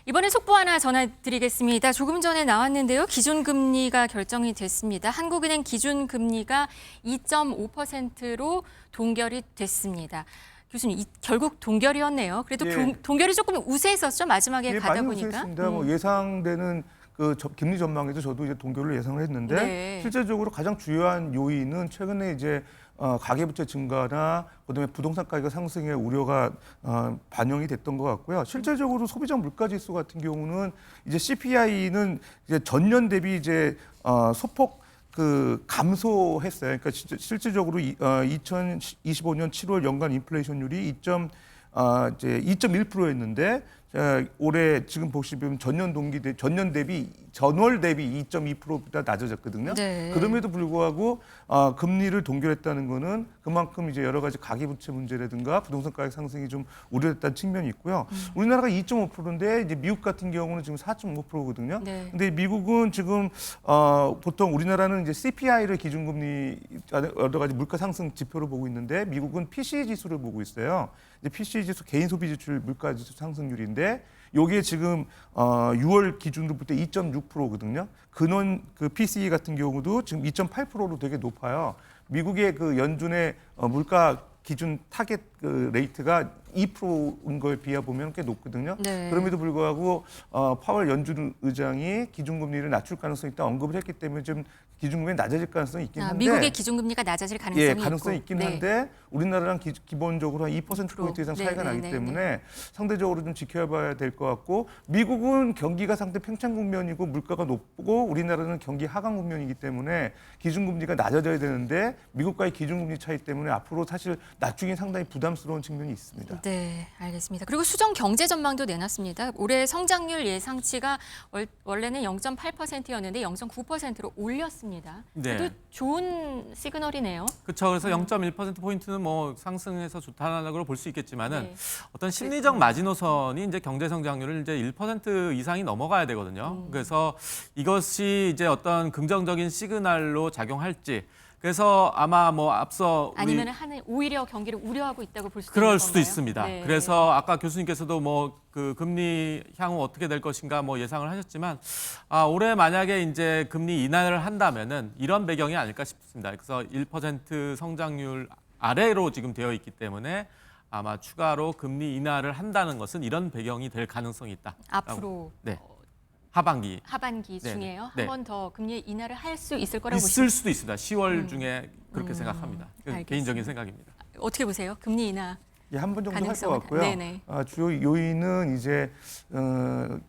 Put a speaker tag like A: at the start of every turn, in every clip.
A: 이번에 속보 하나 전해드리겠습니다. 조금 전에 나왔는데요. 기준금리가 결정이 됐습니다. 한국은행 기준금리가 2.5%로 동결이 됐습니다. 교수님, 결국 동결이었네요. 그래도
B: 예.
A: 동결이 조금 우세했었죠, 마지막에 가다
B: 많이
A: 보니까.
B: 우세했습니다. 뭐 예상되는 금리 전망에도 저도 이제 동결을 예상을 했는데
A: 네.
B: 실제적으로 가장 주요한 요인은 최근에 이제 가계부채 증가나 그다음에 부동산 가격 상승의 우려가 반영이 됐던 것 같고요. 실제적으로 소비자 물가지수 같은 경우는 이제 CPI는 이제 전년 대비 이제 소폭 감소했어요. 그러니까 실질적으로 2025년 7월 연간 인플레이션율이 이제 2.1%였는데 올해 지금 보시면 전월 대비 2.2%보다 낮아졌거든요.
A: 네.
B: 그럼에도 불구하고 금리를 동결했다는 거는 그만큼 이제 여러 가지 가계부채 문제라든가 부동산 가격 상승이 좀 우려됐다는 측면이 있고요. 우리나라가 2.5%인데 이제 미국 같은 경우는 지금 4.5%거든요.
A: 네.
B: 근데 미국은 지금 보통 우리나라는 이제 CPI를 기준금리 여러 가지 물가 상승 지표로 보고 있는데 미국은 PCE 지수를 보고 있어요. 이제 PCE 지수 개인 소비 지출 물가 지수 상승률인데 요게 지금 6월 기준으로 볼 때 2.6%거든요. 근원 PCE 같은 경우도 지금 2.8%로 되게 높아요. 미국의 연준의 물가 기준 타겟 레이트가 2%인 걸 비해 보면 꽤 높거든요.
A: 네.
B: 그럼에도 불구하고 파월 연준 의장이 기준금리를 낮출 가능성이 있다 언급을 했기 때문에 좀 기준금리 낮아질 가능성이 있긴 한데
A: 미국의 기준금리가 낮아질 가능성이
B: 가능성이
A: 있고.
B: 있긴 한데 우리나라랑 기본적으로 한 2%포인트 이상 차이가
A: 네,
B: 나기
A: 네,
B: 때문에 상대적으로 좀 지켜봐야 될 것 같고 미국은 경기가 상대 팽창 국면이고 물가가 높고 우리나라는 경기 하강 국면이기 때문에 기준금리가 낮아져야 되는데 미국과의 기준금리 차이 때문에 앞으로 사실 낮추긴 상당히 부담스러운 측면이 있습니다.
A: 네, 알겠습니다. 그리고 수정 경제 전망도 내놨습니다. 올해 성장률 예상치가 원래는 0.8%였는데 0.9%로 올렸습니다.
C: 네.
A: 그래도 좋은 시그널이네요.
C: 그렇죠. 그래서 0.1%포인트는 뭐 상승해서 좋다라고 볼 수 있겠지만은
A: 네.
C: 어떤 심리적 마지노선이 이제 경제 성장률을 이제 1% 이상이 넘어가야 되거든요. 그래서 이것이 이제 어떤 긍정적인 시그널로 작용할지. 그래서 아마 뭐 앞서
A: 아니면 오히려 경기를 우려하고 있다고 볼 수도
C: 그럴
A: 있는
C: 수도
A: 건가요?
C: 있습니다.
A: 네.
C: 그래서 아까 교수님께서도 뭐 금리 향후 어떻게 될 것인가 뭐 예상을 하셨지만 올해 만약에 이제 금리 인하를 한다면은 이런 배경이 아닐까 싶습니다. 그래서 1% 성장률 아래로 지금 되어 있기 때문에 아마 추가로 금리 인하를 한다는 것은 이런 배경이 될 가능성이 있다.
A: 앞으로
C: 네. 하반기 네,
A: 중에요.
C: 네.
A: 한 번 더 금리 인하를 할 수 있을 거라고
C: 있을
A: 보시죠.
C: 수도 있습니다. 10월 중에 그렇게 생각합니다.
A: 알겠습니다.
C: 개인적인 생각입니다.
A: 어떻게 보세요? 금리 인하.
B: 한 번 정도 할 것
A: 가능성은
B: 같고요.
A: 네네.
B: 주요 요인은 이제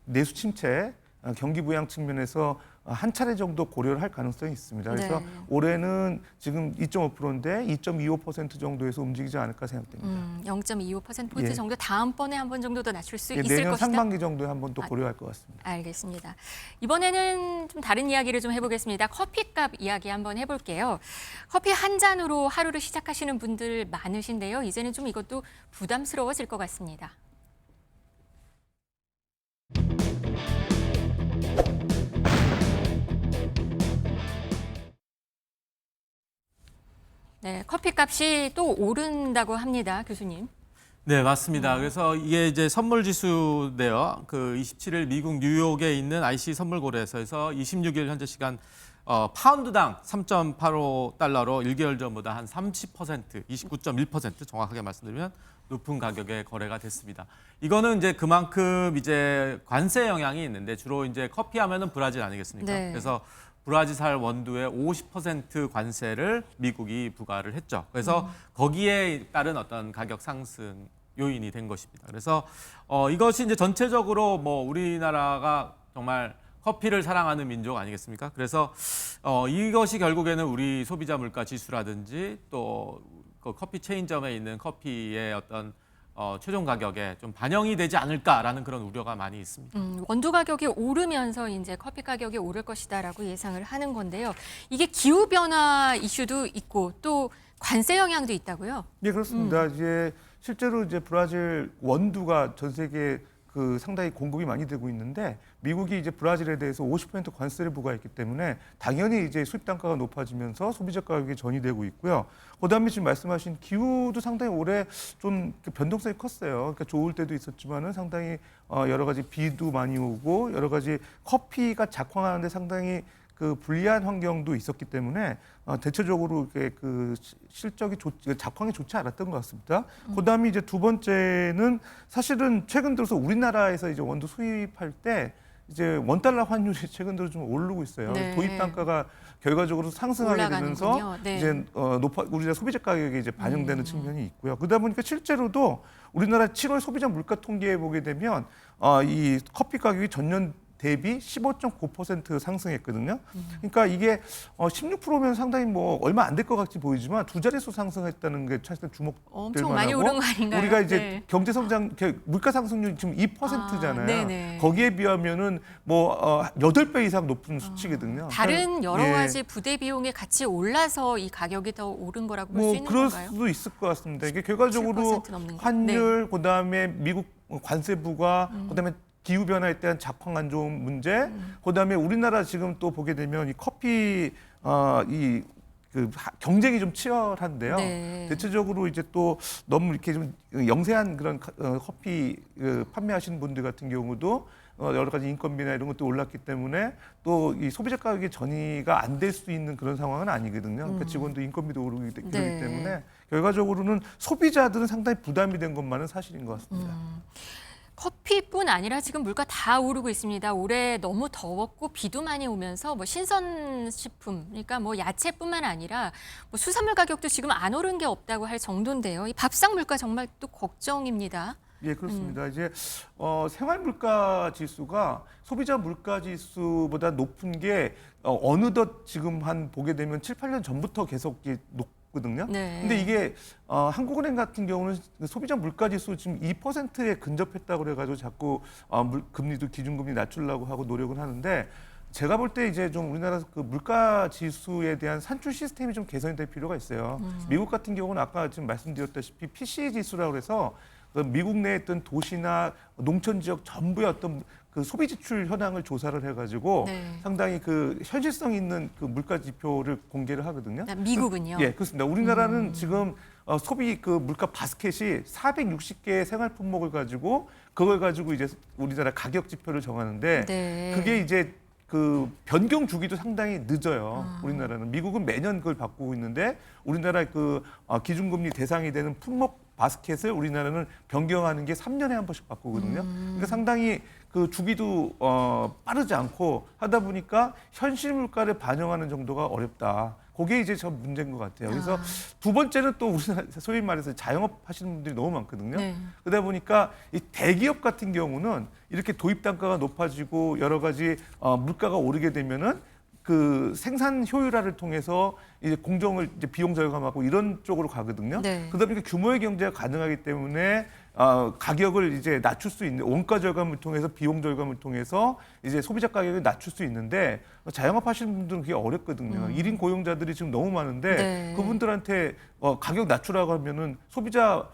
B: 내수 침체, 경기 부양 측면에서 한 차례 정도 고려를 할 가능성이 있습니다. 그래서
A: 네.
B: 올해는 지금 2.5%인데 2.25% 정도에서 움직이지 않을까 생각됩니다.
A: 0.25%포인트
B: 예.
A: 정도 다음번에 한 번 정도 더 낮출 수 있을
B: 내년
A: 것이다.
B: 상반기 정도에 한 번 또 고려할 것 같습니다.
A: 알겠습니다. 이번에는 좀 다른 이야기를 좀 해보겠습니다. 커피값 이야기 한번 해볼게요. 커피 한 잔으로 하루를 시작하시는 분들 많으신데요. 이제는 좀 이것도 부담스러워질 것 같습니다. 네, 커피값이 또 오른다고 합니다, 교수님.
C: 네, 맞습니다. 그래서 이게 이제 선물 지수인데요. 27일 미국 뉴욕에 있는 IC 선물 거래소에서 26일 현재 시간 파운드당 3.85달러로 1개월 전보다 한 30%, 29.1% 정확하게 말씀드리면 높은 가격에 거래가 됐습니다. 이거는 이제 그만큼 이제 관세 영향이 있는데 주로 이제 커피 하면은 브라질 아니겠습니까?
A: 네.
C: 그래서 브라질산 원두의 50% 관세를 미국이 부과를 했죠. 그래서 거기에 따른 어떤 가격 상승 요인이 된 것입니다. 그래서 이것이 이제 전체적으로 뭐 우리나라가 정말 커피를 사랑하는 민족 아니겠습니까? 그래서 이것이 결국에는 우리 소비자 물가 지수라든지 또 그 커피 체인점에 있는 커피의 어떤 최종 가격에 좀 반영이 되지 않을까라는 그런 우려가 많이 있습니다.
A: 원두 가격이 오르면서 이제 커피 가격이 오를 것이다라고 예상을 하는 건데요. 이게 기후 변화 이슈도 있고 또 관세 영향도 있다고요?
B: 네, 그렇습니다. 이제 실제로 이제 브라질 원두가 전 세계 그 상당히 공급이 많이 되고 있는데 미국이 이제 브라질에 대해서 50% 관세를 부과했기 때문에 당연히 이제 수입 단가가 높아지면서 소비자 가격이 전이되고 있고요. 그다음에 지금 말씀하신 기후도 상당히 올해 좀 변동성이 컸어요. 그러니까 좋을 때도 있었지만은 상당히 여러 가지 비도 많이 오고 여러 가지 커피가 작황하는데 상당히 그 불리한 환경도 있었기 때문에 대체적으로 이렇게 그 실적이 작황이 좋지 않았던 것 같습니다. 그다음에 이제 두 번째는 사실은 최근 들어서 우리나라에서 이제 원두 수입할 때 이제 원달러 환율이 최근 들어 좀 오르고 있어요.
A: 네.
B: 도입 단가가 결과적으로 상승하게 되면서
A: 올라가는군요. 네.
B: 이제 우리나라 소비자 가격에 이제 반영되는 측면이 있고요. 그러다 보니까 실제로도 우리나라 7월 소비자 물가 통계에 보게 되면 이 커피 가격이 전년 대비 15.9% 상승했거든요. 그러니까 이게 16%면 상당히 뭐 얼마 안 될 것 같이 보이지만 두 자릿수 상승했다는 게 사실 주목될
A: 엄청 많이
B: 만하고
A: 오른 거 아닌가요?
B: 우리가 이제
A: 네.
B: 경제 성장 물가 상승률 지금 2%잖아요.
A: 네네.
B: 거기에 비하면은 뭐 8배 이상 높은 수치거든요.
A: 다른 여러
B: 예.
A: 가지 부대 비용이 같이 올라서 이 가격이 더 오른 거라고 볼 수
B: 뭐
A: 있는
B: 그럴
A: 건가요?
B: 수도 있을 것 같습니다. 이게 결과적으로
A: 7% 넘는 거.
B: 환율, 그다음에 미국 관세부가, 그다음에 기후 변화에 대한 작황 안 좋은 문제, 그다음에 우리나라 지금 또 보게 되면 이 커피 경쟁이 좀 치열한데요.
A: 네.
B: 대체적으로 이제 또 너무 이렇게 좀 영세한 그런 커피 판매하시는 분들 같은 경우도 여러 가지 인건비나 이런 것도 올랐기 때문에 또 이 소비자 가격의 전이가 안 될 수 있는 그런 상황은 아니거든요. 그러니까 직원도 인건비도 오르기
A: 네.
B: 때문에 결과적으로는 소비자들은 상당히 부담이 된 것만은 사실인 것 같습니다.
A: 커피뿐 아니라 지금 물가 다 오르고 있습니다. 올해 너무 더웠고 비도 많이 오면서 뭐 신선식품, 그러니까 뭐 야채뿐만 아니라 뭐 수산물 가격도 지금 안 오른 게 없다고 할 정도인데요. 이 밥상 물가 정말 또 걱정입니다.
B: 예, 그렇습니다. 이제 생활 물가 지수가 소비자 물가 지수보다 높은 게 어느덧 지금 보게 되면 7, 8년 전부터 계속 높거든요.
A: 네.
B: 근데 이게 한국은행 같은 경우는 소비자 물가 지수 지금 2%에 근접했다고 그래가지고 자꾸 금리도 기준금리 낮추려고 하고 노력을 하는데 제가 볼 때 이제 좀 우리나라 그 물가 지수에 대한 산출 시스템이 좀 개선이 될 필요가 있어요. 미국 같은 경우는 아까 지금 말씀드렸다시피 PCE 지수라고 해서 그 미국 내에 있던 도시나 농촌 지역 전부의 어떤 그 소비 지출 현황을 조사를 해가지고
A: 네.
B: 상당히 그 현실성 있는 그 물가 지표를 공개를 하거든요.
A: 미국은요?
B: 예, 그렇습니다. 우리나라는 지금 소비 그 물가 바스켓이 460개의 생활 품목을 가지고 그걸 가지고 이제 우리나라 가격 지표를 정하는데
A: 네.
B: 그게 이제 그 변경 주기도 상당히 늦어요. 우리나라는 미국은 매년 그걸 바꾸고 있는데 우리나라 그 기준금리 대상이 되는 품목 바스켓을 우리나라는 변경하는 게 3년에 한 번씩 바꾸거든요. 그러니까 상당히 그 주기도 빠르지 않고 하다 보니까 현실 물가를 반영하는 정도가 어렵다. 그게 이제 저 문제인 것 같아요. 그래서 두 번째는 또 우리나라 소위 말해서 자영업 하시는 분들이 너무 많거든요.
A: 네.
B: 그러다 보니까 이 대기업 같은 경우는 이렇게 도입 단가가 높아지고 여러 가지 물가가 오르게 되면은 그 생산 효율화를 통해서 이제 공정을 이제 비용 절감하고 이런 쪽으로 가거든요.
A: 네.
B: 그러다 보니까 규모의 경제가 가능하기 때문에 가격을 이제 낮출 수 있는 원가 절감을 통해서 비용 절감을 통해서 이제 소비자 가격을 낮출 수 있는데 자영업 하시는 분들은 그게 어렵거든요. 1인 고용자들이 지금 너무 많은데
A: 네.
B: 그분들한테 가격 낮추라고 하면은 소비자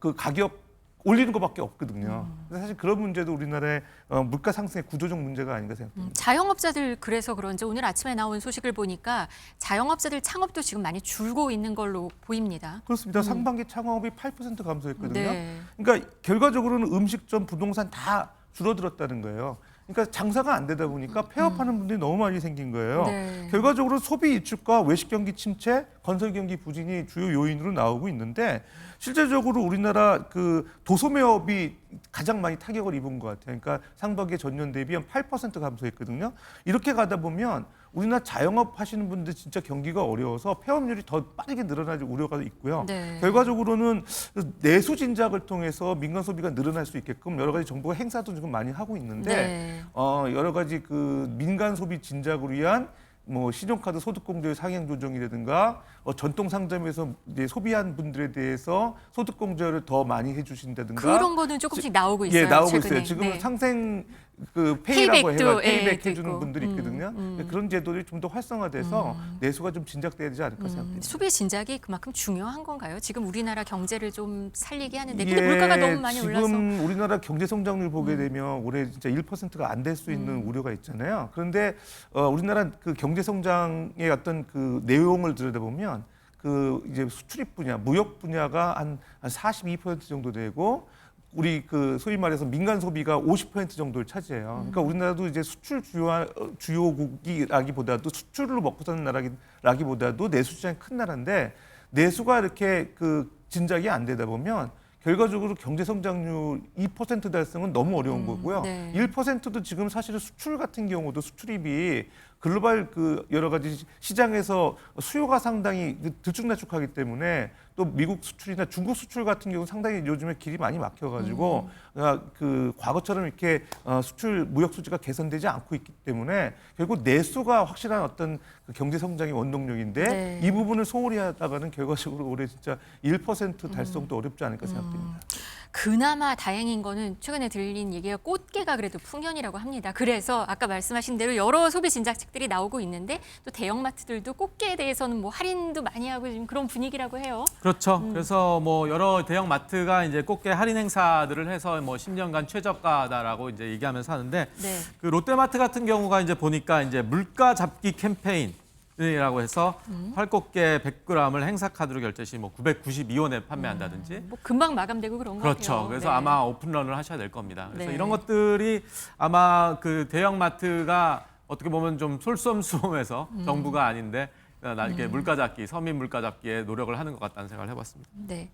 B: 그 가격 올리는 것밖에 없거든요. 그래서 사실 그런 문제도 우리나라의 물가 상승의 구조적 문제가 아닌가 생각합니다.
A: 자영업자들 그래서 그런지 오늘 아침에 나온 소식을 보니까 자영업자들 창업도 지금 많이 줄고 있는 걸로 보입니다.
B: 그렇습니다. 상반기 창업이 8% 감소했거든요.
A: 네.
B: 그러니까 결과적으로는 음식점, 부동산 다 줄어들었다는 거예요. 그러니까 장사가 안 되다 보니까 폐업하는 분들이 너무 많이 생긴 거예요.
A: 네.
B: 결과적으로 소비 위축과 외식 경기 침체, 건설 경기 부진이 주요 요인으로 나오고 있는데 실제적으로 우리나라 그 도소매업이 가장 많이 타격을 입은 것 같아요. 그러니까 상반기 전년 대비 한 8% 감소했거든요. 이렇게 가다 보면 우리나라 자영업 하시는 분들 진짜 경기가 어려워서 폐업률이 더 빠르게 늘어날 우려가 있고요.
A: 네.
B: 결과적으로는 내수 진작을 통해서 민간 소비가 늘어날 수 있게끔 여러 가지 정부가 행사도 지금 많이 하고 있는데
A: 네.
B: 여러 가지 그 민간 소비 진작을 위한 뭐 신용카드 소득공제의 상향 조정이라든가 전통 상점에서 이제 소비한 분들에 대해서 소득 공제를 더 많이 해주신다든가
A: 그런 거는 조금씩 나오고 있어요.
B: 예, 나오고
A: 최근에.
B: 있어요. 지금은
A: 네.
B: 상생 그 페이라고
A: 페이백도,
B: 해가
A: 예,
B: 페이백
A: 도
B: 해주는
A: 있고.
B: 분들이 있거든요. 그런 제도들이 좀 더 활성화돼서 내수가 좀 진작돼야 되지 않을까 생각합니다.
A: 수비 진작이 그만큼 중요한 건가요? 지금 우리나라 경제를 좀 살리게 하는데 근데 물가가 너무 많이
B: 지금
A: 올라서
B: 우리나라 경제 성장률 보게 되면 올해 진짜 1%가 안 될 수 있는 우려가 있잖아요. 그런데 우리나라 그 경제 성장의 어떤 그 내용을 들여다보면 그 이제 수출입 분야, 무역 분야가 한 42% 정도 되고 우리 그 소위 말해서 민간 소비가 50% 정도를 차지해요. 그러니까 우리나라도 이제 수출 주요국이라기보다도 수출로 먹고 사는 나라기보다도 내수 시장이 큰 나라인데 내수가 이렇게 그 진작이 안 되다 보면 결과적으로 경제 성장률 2% 달성은 너무 어려운 거고요.
A: 네.
B: 1%도 지금 사실은 수출 같은 경우도 수출입이 글로벌 그 여러 가지 시장에서 수요가 상당히 들쭉날쭉하기 때문에 또 미국 수출이나 중국 수출 같은 경우 상당히 요즘에 길이 많이 막혀가지고 그 과거처럼 이렇게 수출 무역 수지가 개선되지 않고 있기 때문에 결국 내수가 확실한 어떤 그 경제 성장의 원동력인데
A: 네.
B: 이 부분을 소홀히 하다가는 결과적으로 올해 진짜 1% 달성도 어렵지 않을까 생각됩니다.
A: 그나마 다행인 거는 최근에 들린 얘기가 꽃게가 그래도 풍년이라고 합니다. 그래서 아까 말씀하신 대로 여러 소비 진작책들이 나오고 있는데 또 대형마트들도 꽃게에 대해서는 뭐 할인도 많이 하고 지금 그런 분위기라고 해요.
C: 그렇죠. 그래서 뭐 여러 대형 마트가 이제 꽃게 할인 행사들을 해서 뭐 10년간 최저가다라고 이제 얘기하면서 하는데
A: 네.
C: 그 롯데마트 같은 경우가 이제 보니까 이제 물가 잡기 캠페인 이라고 해서 활꽃게 100g을 행사 카드로 결제 시 뭐 992원에 판매한다든지
A: 뭐 금방 마감되고 그런 거
C: 그렇죠.
A: 같아요.
C: 그래서
A: 네.
C: 아마 오픈런을 하셔야 될 겁니다. 그래서
A: 네.
C: 이런 것들이 아마 그 대형마트가 어떻게 보면 좀 솔선수범해서 정부가 아닌데 이렇게 물가 잡기, 서민 물가 잡기에 노력을 하는 것 같다는 생각을 해봤습니다.
A: 네.